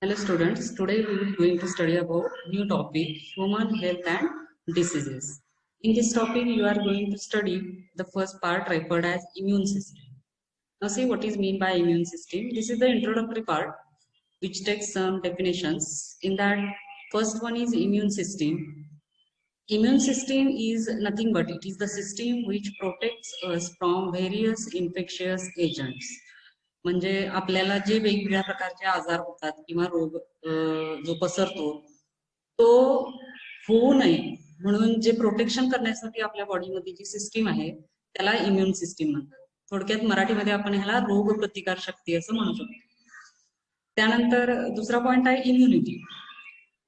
Hello students, today we will going to study about new topic human health and diseases. In this topic you are going to study the first part referred as immune system. Now see what is mean by immune system. This is the introductory part which takes some definitions. In that first one is immune system. Immune system is nothing but it is the system which protects us from various infectious agents. म्हणजे आपल्याला जे वेगवेगळ्या प्रकारचे आजार होतात किंवा रोग जो पसरतो तो होऊ नये म्हणून जे प्रोटेक्शन करण्यासाठी आपल्या बॉडीमध्ये जी सिस्टीम आहे त्याला इम्युन सिस्टीम म्हणतात. थोडक्यात मराठीमध्ये आपण ह्याला रोग प्रतिकार शक्ती असं म्हणू शकतो. त्यानंतर दुसरा पॉइंट आहे immunity.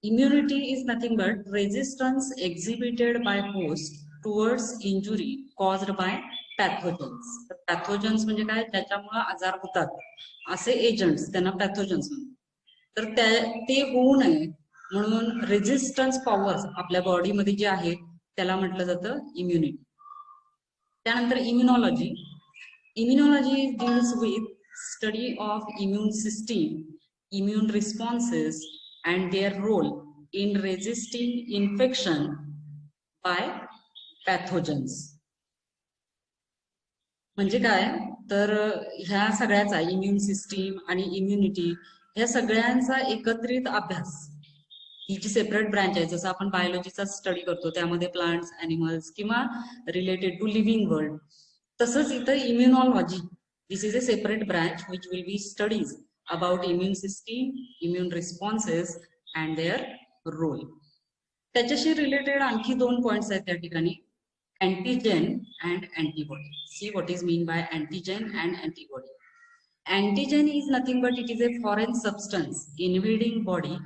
Immunity is nothing but resistance exhibited by host towards injury caused by pathogens. Pathogens म्हणजे काय, त्याच्यामुळे आजार होतात असे एजंट्स त्यांना पॅथोजन्स म्हणतात. तर ते होऊ नये म्हणून रेजिस्टन्स पॉवर्स आपल्या बॉडीमध्ये जे आहे त्याला म्हटलं जातं इम्युनिटी. त्यानंतर immunology. Immunology deals with study of immune system, immune responses and their role in resisting infection by pathogens. म्हणजे काय तर ह्या सगळ्याचा इम्यून सिस्टीम आणि इम्युनिटी ह्या सगळ्यांचा एकत्रित अभ्यास ही जी सेपरेट ब्रांच आहे, जसं आपण बायोलॉजीचा स्टडी करतो त्यामध्ये प्लांट्स, ॲनिमल्स किंवा रिलेटेड टू लिव्हिंग वर्ल्ड, तसंच इथं immunology this is a separate branch which will be studies about immune system, immune responses and their role. त्याच्याशी रिलेटेड आणखी दोन पॉइंट्स आहेत त्या ठिकाणी, antigen and antibody. See what is mean by antigen and antibody. Antigen is nothing but it is a foreign substance invading body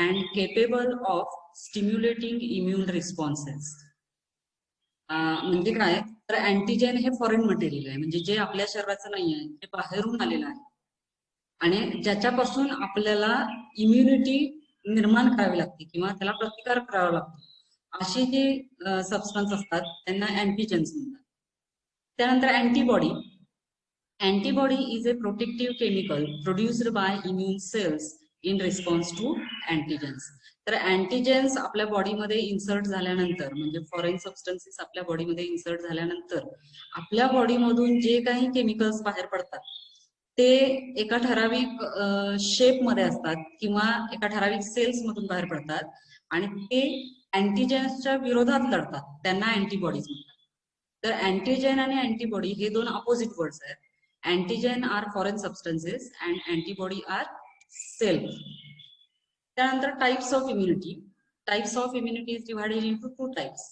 and capable of stimulating immune responses. म्हणजे काय तर antigen हे foreign material आहे, म्हणजे जे आपल्या शरीराचं नाही आहे, ते बाहेरून आलेलं आहे आणि ज्याच्यापासून आपल्याला इम्युनिटी निर्माण करावी लागते किंवा त्याला प्रतिकार करावा लागतो, अशी जी सबस्टन्स असतात त्यांना अँटीजेन्स म्हणतात. त्यानंतर antibody. Antibody is a protective chemical produced by immune cells in response to antigens. तर अँटीजेन्स आपल्या बॉडीमध्ये इन्सर्ट झाल्यानंतर, म्हणजे फॉरेन सबस्टन्सेस आपल्या बॉडीमध्ये इन्सर्ट झाल्यानंतर आपल्या बॉडीमधून जे काही केमिकल्स बाहेर पडतात ते एका ठराविक शेप मध्ये असतात किंवा एका ठराविक सेल्स मधून बाहेर पडतात आणि ते अँटीजेन्सच्या विरोधात लढतात, त्यांना अँटीबॉडीज म्हणतात. तर अँटीजेन आणि अँटीबॉडी हे दोन अपोजिट वर्ड्स आहेत. Antigen are foreign substances and antibody are self. त्यानंतर types of immunity. Types of immunity is divided into two types.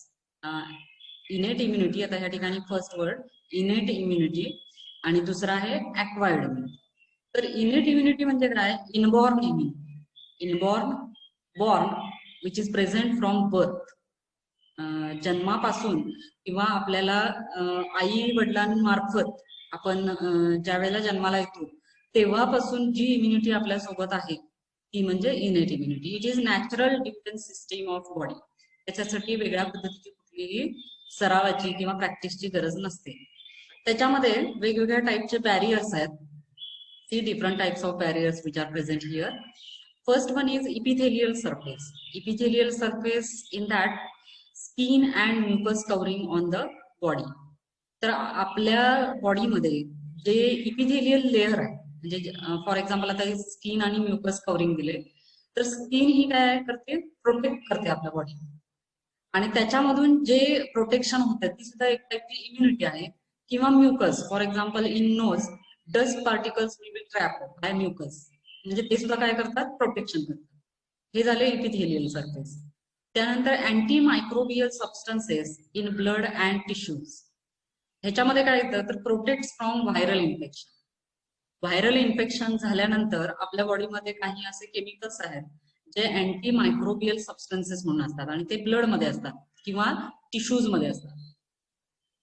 Innate immunity, आता ह्या ठिकाणी फर्स्ट वर्ड इनेट इम्युनिटी आणि दुसरा आहे ॲक्वायर्ड इम्युनिटी. तर इनेट इम्युनिटी म्हणजे काय, inborn immunity. Born which is present from birth, जन्मापासून किंवा आपल्याला आई वडिलांमार्फत आपण ज्या वेळेला जन्माला येतो तेव्हापासून जी इम्युनिटी आपल्या सोबत आहे ती म्हणजे इनेट immunity. It is natural defence system of body. त्याच्यासाठी वेगळ्या पद्धतीची कुठलीही सरावाची किंवा प्रॅक्टिसची गरज नसते. त्याच्यामध्ये वेगवेगळ्या टाईपचे बॅरियर्स आहेत. See different types of barriers which are present here. First one is epithelial surface. Epithelial surface in that skin and mucus covering on the body. तर आपल्या बॉडीमध्ये जे इपिथेलियल लेअर आहे, म्हणजे फॉर एक्झाम्पल आता स्किन आणि mucus covering दिले, तर स्किन ही काय करते, प्रोटेक्ट करते आपल्या बॉडी आणि त्याच्यामधून जे प्रोटेक्शन होतं ती सुद्धा एक टाईपची इम्युनिटी आहे. किंवा mucus, for example in nose dust particles will be trap by mucus, म्हणजे ते सुद्धा काय करतात, प्रोटेक्शन करतात. हे झाले इपिथेलियल सर्फेस. त्यानंतर anti microbial substances in blood and tissues. ह्याच्यामध्ये काय येतं तर protect from viral infection. Viral infection झाल्यानंतर आपल्या बॉडीमध्ये काही असे केमिकल्स आहेत जे अँटी मायक्रोबियल सबस्टन्सेस म्हणून असतात आणि ते ब्लड मध्ये असतात किंवा टिश्यूज मध्ये असतात.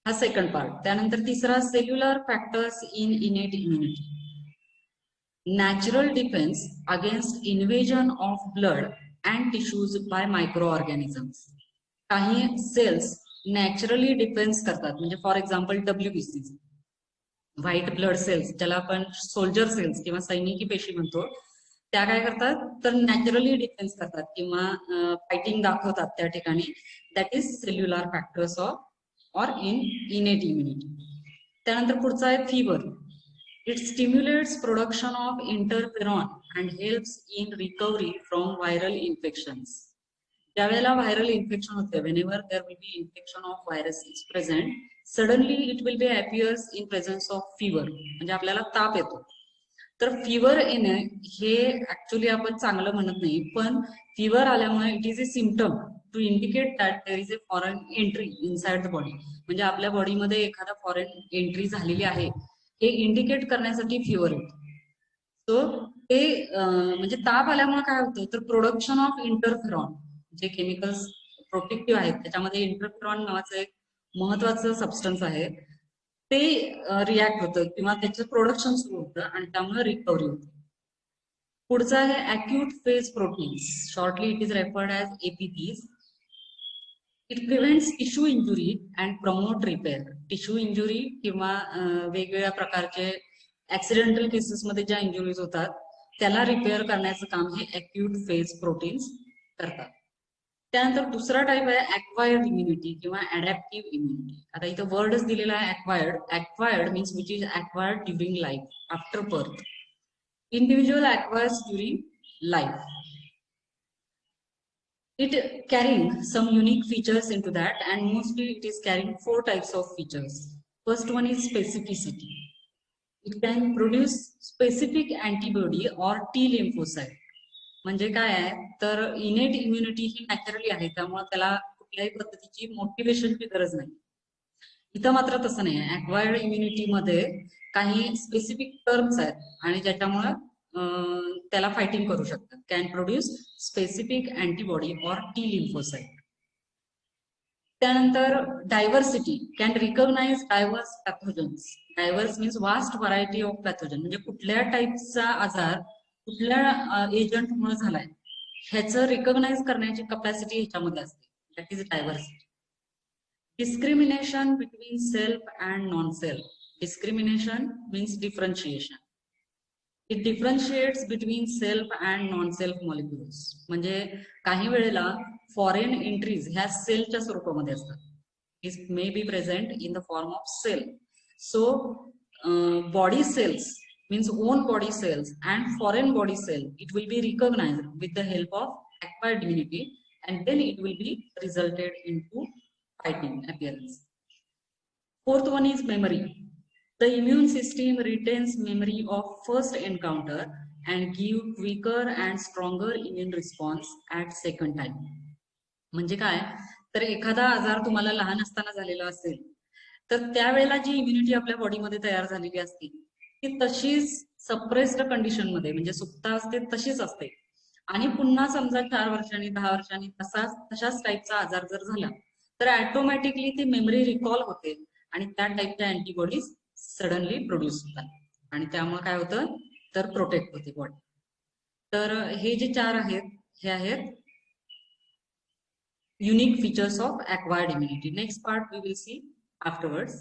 हा सेकंड पार्ट. त्यानंतर तिसरा cellular factors in innate immunity. Natural defence against invasion of blood and tissues by micro organisms. काही सेल्स नॅचरली डिफेन्स करतात, म्हणजे for example WBC, white blood cells, ज्याला आपण सोल्जर सेल्स किंवा सैनिकी पेशी म्हणतो, त्या काय करतात तर नॅचरली डिफेन्स करतात किंवा फायटिंग दाखवतात त्या ठिकाणी. That is cellular factors of or innate immunity. त्यानंतर पुढचा आहे fever. It stimulates production of interferon and helps in recovery from viral infections. ज्यावेळेला व्हायरल इन्फेक्शन होते, whenever there will be infection of virus is present, suddenly it will be appears in presence of fever. म्हणजे आपल्याला ताप येतो. तर fever येणे हे actually आपण चांगलं म्हणत नाही, पण फिवर आल्यामुळे it is a symptom to indicate that there is a foreign entry inside the body. म्हणजे आपल्या बॉडीमध्ये एखादा फॉरेन एंट्री झालेली आहे हे इंडिकेट करण्यासाठी फिवर येतो. सो ते म्हणजे ताप आल्यामुळे काय होतं तर प्रोडक्शन ऑफ इंटरफेरॉन, जे केमिकल्स प्रोटेक्टिव्ह आहेत त्याच्यामध्ये इंटरफेरॉन नावाचं एक महत्वाचं सबस्टन्स आहे, ते रिॲक्ट होतं किंवा त्याचं प्रोडक्शन सुरू होतं आणि त्यामुळे रिकव्हरी होते. पुढचं आहे acute phase proteins. Shortly it is referred as APPs. It prevents tissue injury and promote repair. Tissue injury किंवा वेगवेगळ्या प्रकारचे ऍक्सिडेंटल केसेसमध्ये ज्या इंजुरीज होतात त्याला रिपेअर करण्याचं काम हे अॅक्यूट फेज प्रोटीन्स करतात. त्यानंतर दुसरा टाईप आहे ॲक्वायर्ड इम्युनिटी किंवा ॲडॅप्टिव्ह इम्युनिटी. आता इथं वर्डच दिलेला आहे acquired. Acquired means which is acquired during life after birth. Individual acquires during life. It carrying some unique features into that, and mostly it is carrying 4 types of features. First one is specificity. It can produce specific antibody or T lymphocyte. म्हणजे काय आहे तर इनेट immunity ही naturally आहे, त्यामुळे त्याला कुठल्याही पद्धतीची मोटिवेशनची गरज नाही. इथं मात्र तसं नाही आहे. ॲक्वायर्ड इम्युनिटीमध्ये काही स्पेसिफिक टर्म्स आहेत आणि ज्याच्यामुळे त्याला फायटिंग करू शकतात. Can produce specific antibody or T lymphocyte. त्यानंतर diversity. Can recognise diverse pathogens. Diverse means vast variety of pathogen. म्हणजे कुठल्या टाईपचा आजार कुठल्या एजंटमुळे झालाय ह्याचं रिकॉग्नाइज करण्याची कपॅसिटी ह्याच्यामध्ये असते. That is diversity. Discrimination between self and non self. Discrimination means differentiation. It differentiates between self and non self molecules. म्हणजे काही वेळेला फॉरेन एंट्रीज ह्या सेलच्या स्वरूपामध्ये असतात. It may be present in the form of cell. So body cells means own body cells and foreign body cell, it will be recognized with the help of acquired immunity, and then it will be resulted into fighting appearance. Fourth one is memory. The immune system retains memory of first encounter and give quicker and stronger immune response at second time. म्हणजे काय तर एखादा आजार तुम्हाला लहान असताना झालेला असेल तर त्यावेळेला जी इम्युनिटी आपल्या बॉडीमध्ये तयार झालेली असते ती तशीच सप्रेस्ड कंडिशन मध्ये म्हणजे सुप्त असते तशीच असते. आणि पुन्हा समजा 4 वर्षांनी 10 वर्षांनी तशाच टाईपचा आजार जर झाला तर ऑटोमॅटिकली ती मेमरी रिकॉल होते आणि त्या टाईपच्या अँटीबॉडीज सडनली प्रोड्यूस होतात आणि त्यामुळे काय होतं तर प्रोटेक्ट होते बॉडी. तर हे जे 4 आहेत हे आहेत unique features of acquired immunity. Next part we will see afterwards.